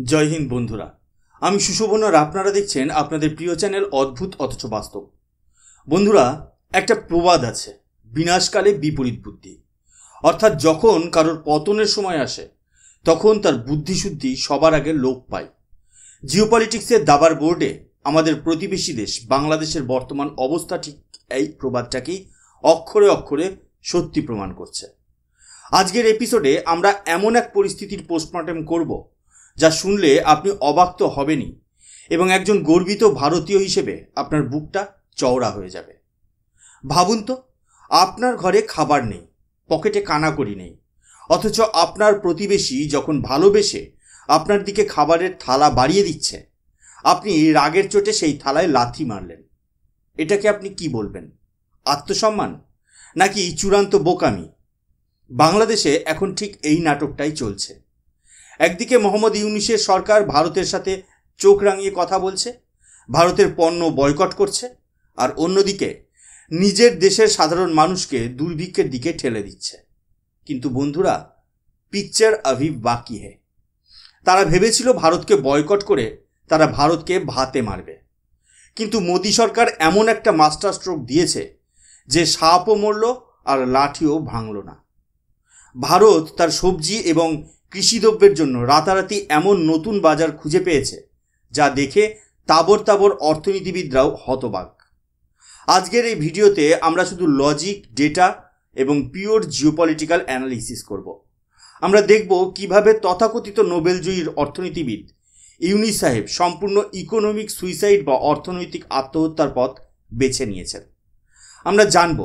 জয় হিন্দ বন্ধুরা, আমি সুশোভন আর আপনারা দেখছেন আপনাদের প্রিয় চ্যানেল অদ্ভুত অথচ বাস্তব। বন্ধুরা, একটা প্রবাদ আছে, বিনাশকালে বিপরীত বুদ্ধি। অর্থাৎ যখন কারোর পতনের সময় আসে তখন তার বুদ্ধিশুদ্ধি সবার আগে লোপ পায়। জিওপলিটিক্সের দাবার বোর্ডে আমাদের প্রতিবেশী দেশ বাংলাদেশের বর্তমান অবস্থা ঠিক এই প্রবাদটাকেই অক্ষরে অক্ষরে সত্যি প্রমাণ করছে। আজকের এপিসোডে আমরা এমন এক পরিস্থিতির পোস্টমর্টেম করব যা শুনলে আপনি অবাক তো হবেনই, এবং একজন গর্বিত ভারতীয় হিসেবে আপনার বুকটা চওড়া হয়ে যাবে। ভাবুন তো, আপনার ঘরে খাবার নেই, পকেটে কানাকড়ি নেই, অথচ আপনার প্রতিবেশী যখন ভালোবেসে আপনার দিকে খাবারের থালা বাড়িয়ে দিচ্ছে, আপনি রাগের চোটে সেই থালায় লাথি মারলেন। এটাকে আপনি কি বলবেন? আত্মসম্মান নাকি চূড়ান্ত বোকামি? বাংলাদেশে এখন ঠিক এই নাটকটাই চলছে। একদিকে মোহাম্মদ ইউনূসের সরকার ভারতের সাথে চোখ রাঙিয়ে কথা বলছে, ভারতের পণ্য বয়কট করছে, আর অন্যদিকে নিজের দেশের সাধারণ মানুষকে দুর্ভিক্ষের দিকে ঠেলে দিচ্ছে। কিন্তু বন্ধুরা, পিকচার অভি বাকি হে। তারা ভেবেছিল ভারতকে বয়কট করে তারা ভারতকে ভাতে মারবে, কিন্তু মোদী সরকার এমন একটা মাস্টার স্ট্রোক দিয়েছে যে সাপও মরল আর লাঠিও ভাঙল না। ভারত তার সবজি এবং কৃষিদ্রব্যের জন্য রাতারাতি এমন নতুন বাজার খুঁজে পেয়েছে যা দেখে তাবর তাবর অর্থনীতিবিদরাও হতবাক। আজকের এই ভিডিওতে আমরা শুধু লজিক, ডেটা এবং পিওর জিওপলিটিক্যাল অ্যানালিসিস করব। আমরা দেখব কিভাবে তথাকথিত নোবেলজয়ীর অর্থনীতিবিদ ইউনূস সাহেব সম্পূর্ণ ইকোনমিক সুইসাইড বা অর্থনৈতিক আত্মহত্যার পথ বেছে নিয়েছেন। আমরা জানব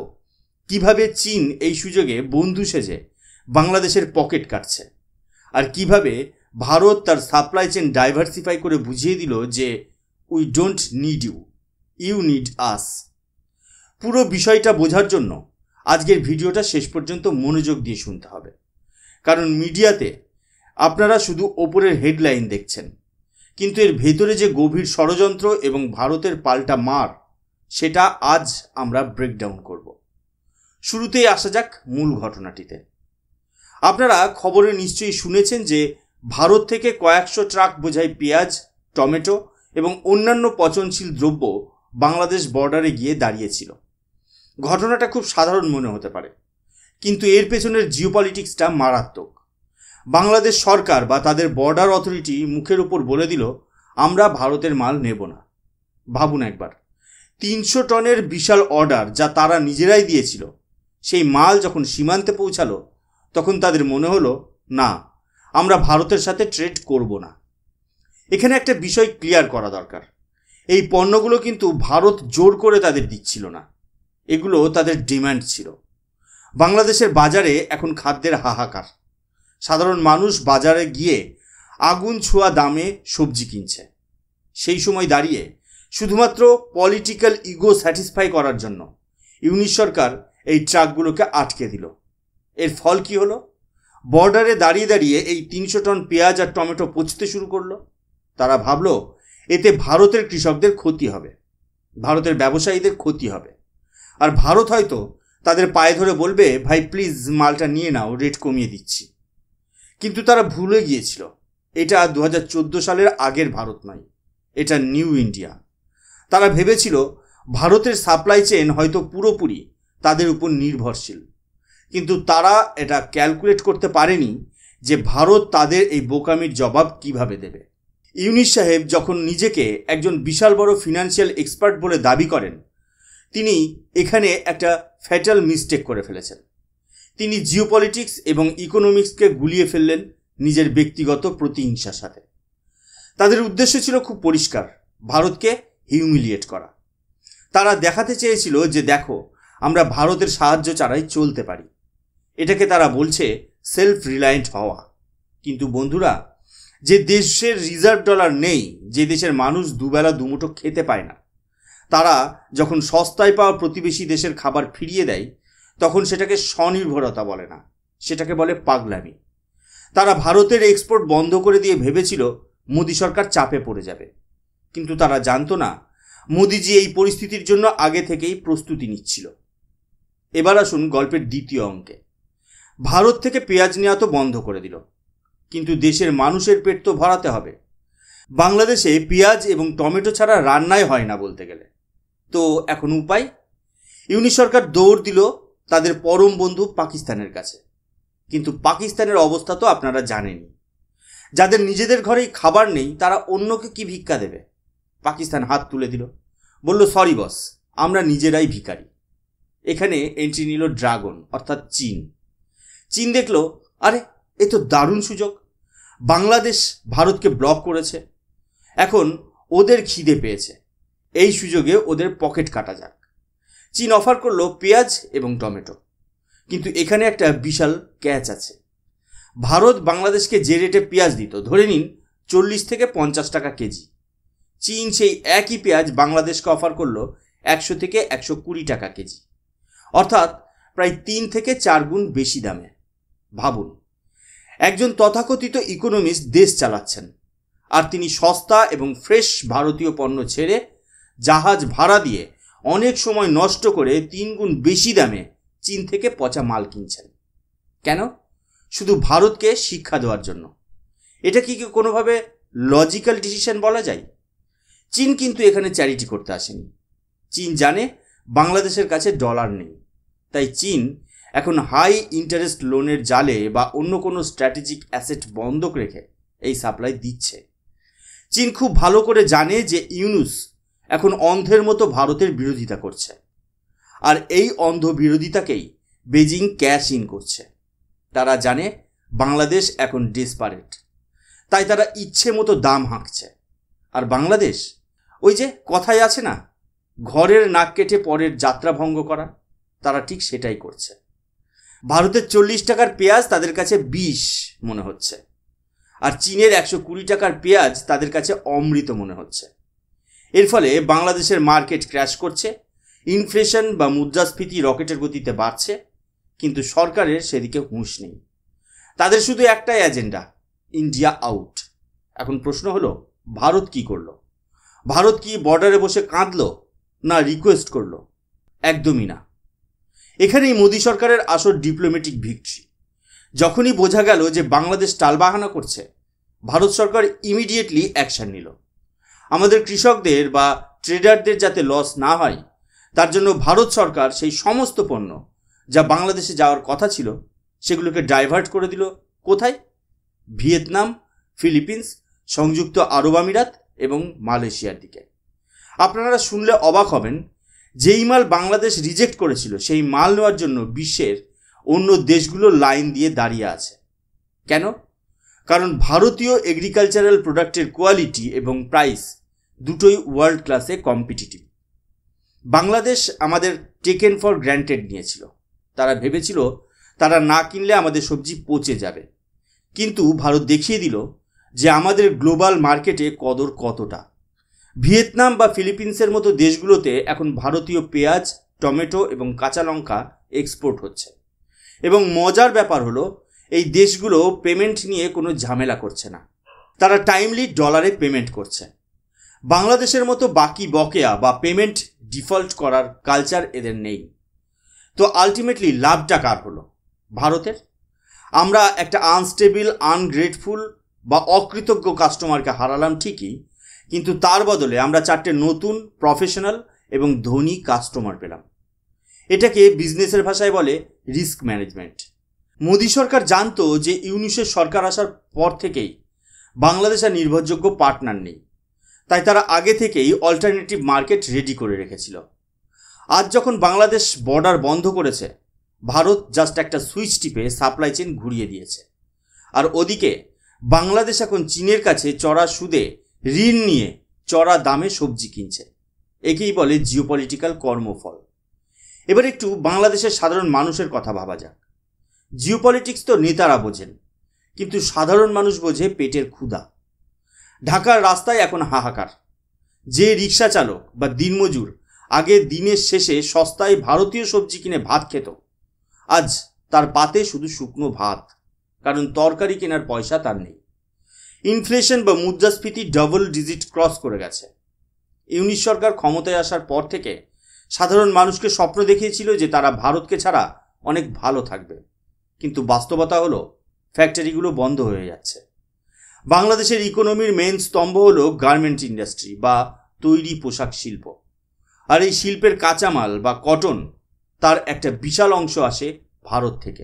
কিভাবে চীন এই সুযোগে বন্ধু সেজে বাংলাদেশের পকেট কাটছে, আর কিভাবে ভারত তার সাপ্লাই চেন ডাইভার্সিফাই করে বুঝিয়ে দিল যে we don't need you, you need us. পুরো বিষয়টা বোঝার জন্য আজকের ভিডিওটা শেষ পর্যন্ত মনোযোগ দিয়ে শুনতে হবে, কারণ মিডিয়াতে আপনারা শুধু ওপরের হেডলাইন দেখছেন, কিন্তু এর ভেতরে যে গভীর ষড়যন্ত্র এবং ভারতের পাল্টা মার, সেটা আজ আমরা ব্রেকডাউন করব। শুরুতেই আসা যাক মূল ঘটনাটিতে। আপনারা খবরে নিশ্চয়ই শুনেছেন যে ভারত থেকে কয়েকশো ট্রাক বোঝাই পেঁয়াজ, টমেটো এবং অন্যান্য পচনশীল দ্রব্য বাংলাদেশ বর্ডারে গিয়ে দাঁড়িয়েছিল। ঘটনাটা খুব সাধারণ মনে হতে পারে, কিন্তু এর পেছনের জিওপলিটিক্সটা মারাত্মক। বাংলাদেশ সরকার বা তাদের বর্ডার অথরিটি মুখের উপর বলে দিল, আমরা ভারতের মাল নেব না। ভাবুন একবার, 300 টনের বিশাল অর্ডার যা তারা নিজেরাই দিয়েছিল, সেই মাল যখন সীমান্তে পৌঁছালো তখন তাদের মনে হলো, না, আমরা ভারতের সাথে ট্রেড করব না। এখানে একটা বিষয় ক্লিয়ার করা দরকার, এই পণ্যগুলো কিন্তু ভারত জোর করে তাদের দিচ্ছিল না, এগুলো তাদের ডিমান্ড ছিল। বাংলাদেশের বাজারে এখন খাদ্যের হাহাকার। সাধারণ মানুষ বাজারে গিয়ে আগুন ছোঁয়া দামে সবজি কিনছে। সেই সময় দাঁড়িয়ে শুধুমাত্র পলিটিক্যাল ইগো স্যাটিসফাই করার জন্য ইউনূস সরকার এই ট্রাকগুলোকে আটকে দিল। এর ফল কি হলো? বর্ডারে দাঁড়িয়ে দাঁড়িয়ে এই 300 টন পেঁয়াজ আর টমেটো পচতে শুরু করলো। তারা ভাবলো এতে ভারতের কৃষকদের ক্ষতি হবে, ভারতের ব্যবসায়ীদের ক্ষতি হবে, আর ভারত হয়তো তাদের পায়ে ধরে বলবে, ভাই প্লিজ মালটা নিয়ে নাও, রেট কমিয়ে দিচ্ছি। কিন্তু তারা ভুলে গিয়েছিল এটা 2014 সালের আগের ভারত নয়, এটা নিউ ইন্ডিয়া। তারা ভেবেছিল ভারতের সাপ্লাই চেন হয়তো পুরোপুরি তাদের উপর নির্ভরশীল, কিন্তু তারা এটা ক্যালকুলেট করতে পারেনি যে ভারত তাদের এই বোকামির জবাব কিভাবে দেবে। ইউনূস সাহেব যখন নিজেকে একজন বিশাল বড় ফিনান্সিয়াল এক্সপার্ট বলে দাবি করেন, তিনি এখানে একটা ফ্যাটাল মিস্টেক করে ফেলেছেন। তিনি জিওপলিটিক্স এবং ইকোনমিক্সকে গুলিয়ে ফেললেন নিজের ব্যক্তিগত প্রতিহিংসার সাথে। তাদের উদ্দেশ্য ছিল খুব পরিষ্কার, ভারতকে হিউমিলিয়েট করা। তারা দেখাতে চেয়েছিল যে দেখো, আমরা ভারতের সাহায্য ছাড়াই চলতে পারি। এটাকে তারা বলছে সেলফ রিলায়েন্ট হওয়া। কিন্তু বন্ধুরা, যে দেশের রিজার্ভ ডলার নেই, যে দেশের মানুষ দুবেলা দুমুঠো খেতে পায় না, তারা যখন সস্তায় পাওয়া প্রতিবেশী দেশের খাবার ফিরিয়ে দেয়, তখন সেটাকে স্বনির্ভরতা বলে না, সেটাকে বলে পাগলামি। তারা ভারতের এক্সপোর্ট বন্ধ করে দিয়ে ভেবেছিল মোদী সরকার চাপে পড়ে যাবে, কিন্তু তারা জানতো না মোদিজি এই পরিস্থিতির জন্য আগে থেকেই প্রস্তুতি নিচ্ছিল। এবার আসুন গল্পের দ্বিতীয় অঙ্কে। ভারত থেকে পেঁয়াজ নেওয়া তো বন্ধ করে দিল, কিন্তু দেশের মানুষের পেট তো ভরাতে হবে, বাংলাদেশে পেঁয়াজ এবং টমেটো ছাড়া রান্নাই হয় না বলতে গেলে। তো এখন উপায়? ইউনিশ সরকার দৌড় দিল তাদের পরম বন্ধু পাকিস্তানের কাছে। কিন্তু পাকিস্তানের অবস্থা তো আপনারা জানেনই। যাদের নিজেদের ঘরেই খাবার নেই তারা অন্যকে কি ভিক্ষা দেবে? পাকিস্তান হাত তুলে দিল, বলল সরি বস, আমরা নিজেরাই ভিখারি। এখানে এন্ট্রি নিল ড্রাগন অর্থাৎ চীন। চীন দেখলো, আরে এ তো দারুণ সুযোগ, বাংলাদেশ ভারতকে ব্লক করেছে, এখন ওদের খিদে পেয়েছে, এই সুযোগে ওদের পকেট কাটা যাক। চীন অফার করলো পেঁয়াজ এবং টমেটো। কিন্তু এখানে একটা বিশাল ক্যাচ আছে। ভারত বাংলাদেশকে যে রেটে পেঁয়াজ দিত, ধরে নিন 40 থেকে 50 টাকা কেজি, চীন সেই একই পেঁয়াজ বাংলাদেশকে অফার করলো 100 থেকে 120 টাকা কেজি, অর্থাৎ প্রায় 3 থেকে 4 গুণ বেশি দামে। ভাবুন, একজন তথাকথিত ইকোনমিস্ট দেশ চালাচ্ছেন, আর তিনি সস্তা এবং ফ্রেশ ভারতীয় পণ্য ছেড়ে জাহাজ ভাড়া দিয়ে অনেক সময় নষ্ট করে 3 গুণ বেশি দামে চীন থেকে পচা মাল কিনছেন। কেন? শুধু ভারতকে শিক্ষা দেওয়ার জন্য। এটা কি কোনোভাবে লজিক্যাল ডিসিশন বলা যায়? চীন কিন্তু এখানে চ্যারিটি করতে আসেনি। চীন জানে বাংলাদেশের কাছে ডলার নেই, তাই চীন এখন হাই ইন্টারেস্ট লোনের জালে বা অন্য কোনো স্ট্র্যাটেজিক অ্যাসেট বন্ধক রেখে এই সাপ্লাই দিচ্ছে। চীন খুব ভালো করে জানে যে ইউনুস এখন অন্ধের মতো ভারতের বিরোধিতা করছে, আর এই অন্ধ বিরোধিতাকেই বেজিং ক্যাশ ইন করছে। তারা জানে বাংলাদেশ এখন ডেসপারেট, তাই তারা ইচ্ছে মতো দাম হাঁকছে। আর বাংলাদেশ, ওই যে কথায় আছে না, ঘরের নাক কেটে পরের যাত্রা ভঙ্গ করা, তারা ঠিক সেটাই করছে। ভারতের 40 টাকার পেঁয়াজ তাদের কাছে 20 মনে হচ্ছে, আর চীনের 120 টাকার পেঁয়াজ তাদের কাছে অমৃত মনে হচ্ছে। এর ফলে বাংলাদেশের মার্কেট ক্র্যাশ করছে, ইনফ্লেশন বা মুদ্রাস্ফীতি রকেটের গতিতে বাড়ছে, কিন্তু সরকারের সেদিকে হুঁশ নেই। তাদের শুধু একটাই এজেন্ডা, ইন্ডিয়া আউট। এখন প্রশ্ন হলো, ভারত কি করলো? ভারত কি বর্ডারে বসে কাঁদলো, না রিকোয়েস্ট করলো? একদমই না। এখানেই মোদী সরকারের আসল ডিপ্লোম্যাটিক ভিক্টরি। যখনই বোঝা গেল যে বাংলাদেশ টালবাহানা করছে, ভারত সরকার ইমিডিয়েটলি অ্যাকশন নিল। আমাদের কৃষকদের বা ট্রেডারদের যাতে লস না হয়, তার জন্য ভারত সরকার সেই সমস্ত পণ্য যা বাংলাদেশে যাওয়ার কথা ছিল সেগুলোকে ডাইভার্ট করে দিল কোথায়? ভিয়েতনাম, ফিলিপিন্স, সংযুক্ত আরব আমিরাত এবং মালয়েশিয়ার দিকে। আপনারা শুনলে অবাক হবেন, যেই মাল বাংলাদেশ রিজেক্ট করেছিল সেই মাল নেওয়ার জন্য বিশ্বের অন্য দেশগুলো লাইন দিয়ে দাঁড়িয়ে আছে। কেন? কারণ ভারতীয় এগ্রিকালচারাল প্রোডাক্টের কোয়ালিটি এবং প্রাইস দুটোই ওয়ার্ল্ড ক্লাসে কম্পিটিটিভ। বাংলাদেশ আমাদের টেকেন ফর গ্র্যান্টেড নিয়েছিল। তারা ভেবেছিল তারা না কিনলে আমাদের সবজি পচে যাবে, কিন্তু ভারত দেখিয়ে দিল যে আমাদের গ্লোবাল মার্কেটে কদর কতটা। ভিয়েতনাম বা ফিলিপিন্সের মতো দেশগুলোতে এখন ভারতীয় পেঁয়াজ, টমেটো এবং কাঁচা লঙ্কা এক্সপোর্ট হচ্ছে। এবং মজার ব্যাপার হলো, এই দেশগুলো পেমেন্ট নিয়ে কোনো ঝামেলা করছে না, তারা টাইমলি ডলারে পেমেন্ট করছে। বাংলাদেশের মতো বাকি বকেয়া বা পেমেন্ট ডিফল্ট করার কালচার এদের নেই। তো আলটিমেটলি লাভটা কার হলো? ভারতের। আমরা একটা আনস্টেবল, আনগ্রেটফুল বা অকৃতজ্ঞ কাস্টমারকে হারালাম ঠিকই, কিন্তু তার বদলে আমরা 4টে নতুন, প্রফেশনাল এবং ধনী কাস্টমার পেলাম। এটাকে বিজনেসের ভাষায় বলে রিস্ক ম্যানেজমেন্ট। মোদী সরকার জানতো যে ইউনুসের সরকার আসার পর থেকেই বাংলাদেশ আর নির্ভরযোগ্য পার্টনার নেই, তাই তারা আগে থেকেই অল্টারনেটিভ মার্কেট রেডি করে রেখেছিল। আজ যখন বাংলাদেশ বর্ডার বন্ধ করেছে, ভারত জাস্ট একটা সুইচ টিপে সাপ্লাই চেইন ঘুরিয়ে দিয়েছে। আর ওদিকে বাংলাদেশ এখন চীনের কাছে চড়া সুদে ঋণ নিয়ে চড়া দামে সবজি কিনছে। একেই বলে জিওপলিটিক্যাল কর্মফল। এবার একটু বাংলাদেশের সাধারণ মানুষের কথা ভাবা যাক। জিওপলিটিক্স তো নেতারা বোঝেন, কিন্তু সাধারণ মানুষ বোঝে পেটের ক্ষুধা। ঢাকার রাস্তায় এখন হাহাকার। যে রিক্সা চালক বা দিনমজুর আগে দিনের শেষে সস্তায় ভারতীয় সবজি কিনে ভাত খেত, আজ তার পাতে শুধু শুকনো ভাত, কারণ তরকারি কেনার পয়সা তার নেই। ইনফ্লেশন বা মুদ্রাস্ফীতি ডাবল ডিজিট ক্রস করে গেছে। ইউনিশ সরকার ক্ষমতায় আসার পর থেকে সাধারণ মানুষকে স্বপ্ন দেখিয়েছিল যে তারা ভারতকে ছাড়া অনেক ভালো থাকবে, কিন্তু বাস্তবতা হলো ফ্যাক্টরিগুলো বন্ধ হয়ে যাচ্ছে। বাংলাদেশের ইকোনমির মেন স্তম্ভ হলো গার্মেন্ট ইন্ডাস্ট্রি বা তৈরি পোশাক শিল্প। আর এই শিল্পের কাঁচামাল বা কটন তার একটা বিশাল অংশ আসে ভারত থেকে।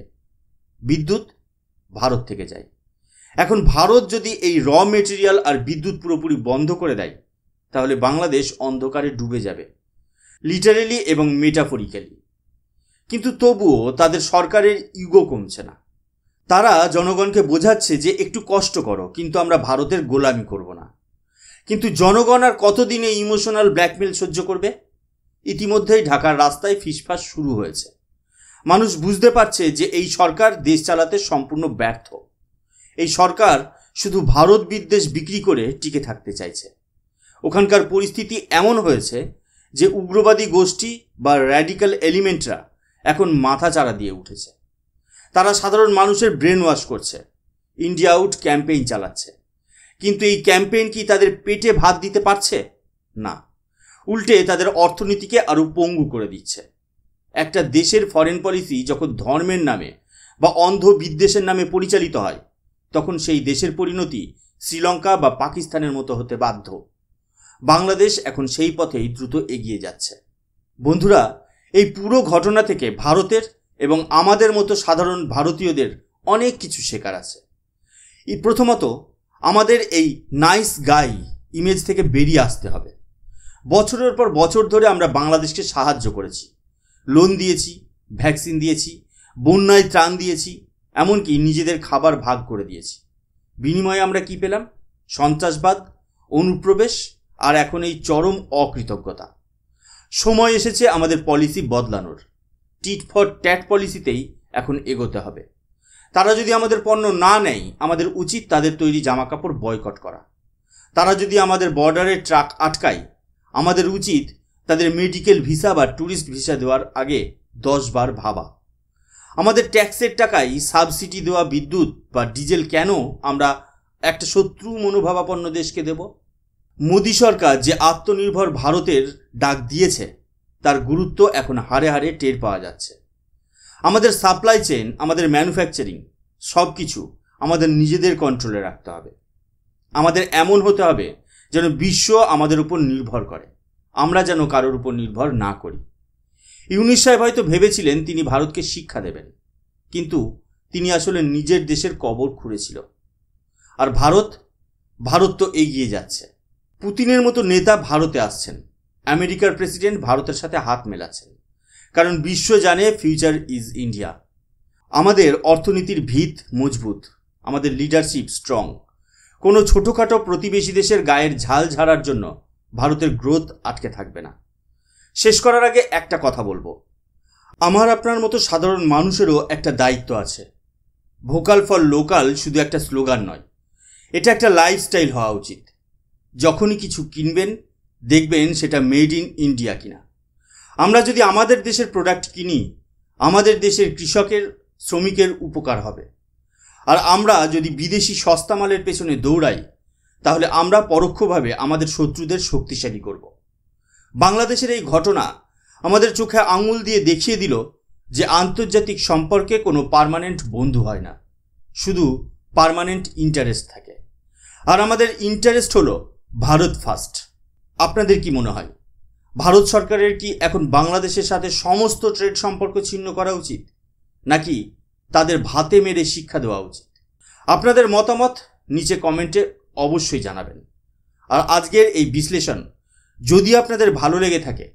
বিদ্যুৎ ভারত থেকে যায়। এখন ভারত যদি এই র মেটেরিয়াল আর বিদ্যুৎ পুরোপুরি বন্ধ করে দেয়, তাহলে বাংলাদেশ অন্ধকারে ডুবে যাবে, লিটারেলি এবং মেটাফরিক্যালি। কিন্তু তবুও তাদের সরকারের ইগো কমছে না। তারা জনগণকে বোঝাচ্ছে যে একটু কষ্ট করো, কিন্তু আমরা ভারতের গোলামি করব না। কিন্তু জনগণ আর কতদিন এই ইমোশনাল ব্ল্যাকমেল সহ্য করবে? ইতিমধ্যেই ঢাকার রাস্তায় ফিসফাস শুরু হয়েছে। মানুষ বুঝতে পারছে যে এই সরকার দেশ চালাতে সম্পূর্ণ ব্যর্থ। এই সরকার শুধু ভারত বিদ্বেষ বিক্রি করে টিকে থাকতে চাইছে। ওখানকার পরিস্থিতি এমন হয়েছে যে উগ্রবাদী গোষ্ঠী বা র্যাডিক্যাল এলিমেন্টরা এখন মাথাচাড়া দিয়ে উঠেছে। তারা সাধারণ মানুষের ব্রেন ওয়াশ করছে, ইন্ডিয়া আউট ক্যাম্পেইন চালাচ্ছে। কিন্তু এই ক্যাম্পেইন কি তাদের পেটে ভাত দিতে পারছে? না, উল্টে তাদের অর্থনীতিকে আরও পঙ্গু করে দিচ্ছে। একটা দেশের ফরেন পলিসি যখন ধর্মের নামে বা অন্ধ বিদ্বেষের নামে পরিচালিত হয়, তখন সেই দেশের পরিণতি শ্রীলঙ্কা বা পাকিস্তানের মতো হতে বাধ্য। বাংলাদেশ এখন সেই পথেই দ্রুত এগিয়ে যাচ্ছে। বন্ধুরা, এই পুরো ঘটনা থেকে ভারতের এবং আমাদের মতো সাধারণ ভারতীয়দের অনেক কিছু শেখার আছে। প্রথমত, আমাদের এই নাইস গাই ইমেজ থেকে বেরিয়ে আসতে হবে। বছরের পর বছর ধরে আমরা বাংলাদেশকে সাহায্য করেছি, লোন দিয়েছি, ভ্যাকসিন দিয়েছি, বন্যায় ত্রাণ দিয়েছি, এমনকি নিজেদের খাবার ভাগ করে দিয়েছি। বিনিময়ে আমরা কি পেলাম? সন্ত্রাসবাদ, অনুপ্রবেশ আর এখন এই চরম অকৃতজ্ঞতা। সময় এসেছে আমাদের পলিসি বদলানোর। টিট ফর ট্যাট পলিসিতেই এখন এগোতে হবে। তারা যদি আমাদের পণ্য না নেয়, আমাদের উচিত তাদের তৈরি জামাকাপড় বয়কট করা। তারা যদি আমাদের বর্ডারে ট্রাক আটকায়, আমাদের উচিত তাদের মেডিকেল ভিসা বা ট্যুরিস্ট ভিসা দেওয়ার আগে 10 বার ভাবা। আমাদের ট্যাক্সের টাকায় সাবসিডি দেওয়া বিদ্যুৎ বা ডিজেল কেন আমরা একটা শত্রু মনোভাবাপন্ন দেশকে দেব? মোদী সরকার যে আত্মনির্ভর ভারতের ডাক দিয়েছে, তার গুরুত্ব এখন হারে হারে টের পাওয়া যাচ্ছে। আমাদের সাপ্লাই চেইন, আমাদের ম্যানুফ্যাকচারিং সব কিছু আমাদের নিজেদের কন্ট্রোলে রাখতে হবে। আমাদের এমন হতে হবে যেন বিশ্ব আমাদের উপর নির্ভর করে, আমরা যেন কারোর উপর নির্ভর না করি। ইউনূস সাহেব হয়তো ভেবেছিলেন তিনি ভারতকে শিক্ষা দেবেন, কিন্তু তিনি আসলে নিজের দেশের কবর খুঁড়েছিল। আর ভারত তো এগিয়ে যাচ্ছে। পুতিনের মতো নেতা ভারতে আসছেন, আমেরিকার প্রেসিডেন্ট ভারতের সাথে হাত মেলাচ্ছেন, কারণ বিশ্ব জানে ফিউচার ইজ ইন্ডিয়া। আমাদের অর্থনীতির ভিত মজবুত, আমাদের লিডারশিপ স্ট্রং। কোনো ছোটোখাটো প্রতিবেশী দেশের গায়ের ঝাল ঝাড়ার জন্য ভারতের গ্রোথ আটকে থাকবে না। শেষ করার আগে একটা কথা বলবো, আমার আপনার মতো সাধারণ মানুষেরও একটা দায়িত্ব আছে। ভোকাল ফর লোকাল শুধু একটা স্লোগান নয়, এটা একটা লাইফস্টাইল হওয়া উচিত। যখনই কিছু কিনবেন, দেখবেন সেটা মেড ইন ইন্ডিয়া কিনা। আমরা যদি আমাদের দেশের প্রোডাক্ট কিনি, আমাদের দেশের কৃষকের, শ্রমিকের উপকার হবে। আর আমরা যদি বিদেশি সস্তা মালের পেছনে দৌড়াই, তাহলে আমরা পরোক্ষভাবে আমাদের শত্রুদের শক্তিশালী করব। বাংলাদেশের এই ঘটনা আমাদের চোখে আঙুল দিয়ে দেখিয়ে দিল যে আন্তর্জাতিক সম্পর্কে কোনো পার্মানেন্ট বন্ধু হয় না, শুধু পার্মানেন্ট ইন্টারেস্ট থাকে। আর আমাদের ইন্টারেস্ট হলো ভারত ফার্স্ট। আপনাদের কি মনে হয়, ভারত সরকারের কি এখন বাংলাদেশের সাথে সমস্ত ট্রেড সম্পর্ক ছিন্ন করা উচিত, নাকি তাদের ভাতে মেরে শিক্ষা দেওয়া উচিত? আপনাদের মতামত নিচে কমেন্টে অবশ্যই জানাবেন। আর আজকের এই বিশ্লেষণ যদি আপনাদের ভালো লেগে থাকে,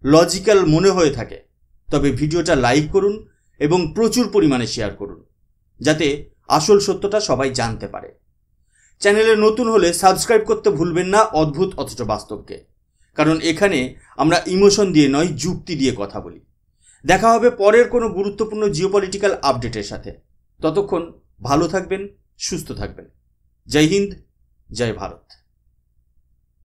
লজিক্যাল মনে হয়ে থাকে, তবে ভিডিওটা লাইক করুন এবং প্রচুর পরিমাণে শেয়ার করুন, যাতে আসল সত্যটা সবাই জানতে পারে। চ্যানেলে নতুন হলে সাবস্ক্রাইব করতে ভুলবেন না অদ্ভুত অথচ বাস্তবকে, কারণ এখানে আমরা ইমোশন দিয়ে নয়, যুক্তি দিয়ে কথা বলি। দেখা হবে পরের কোনো গুরুত্বপূর্ণ জিওপলিটিক্যাল আপডেটের সাথে। ততক্ষণ ভালো থাকবেন, সুস্থ থাকবেন। জয় হিন্দ, জয় ভারত।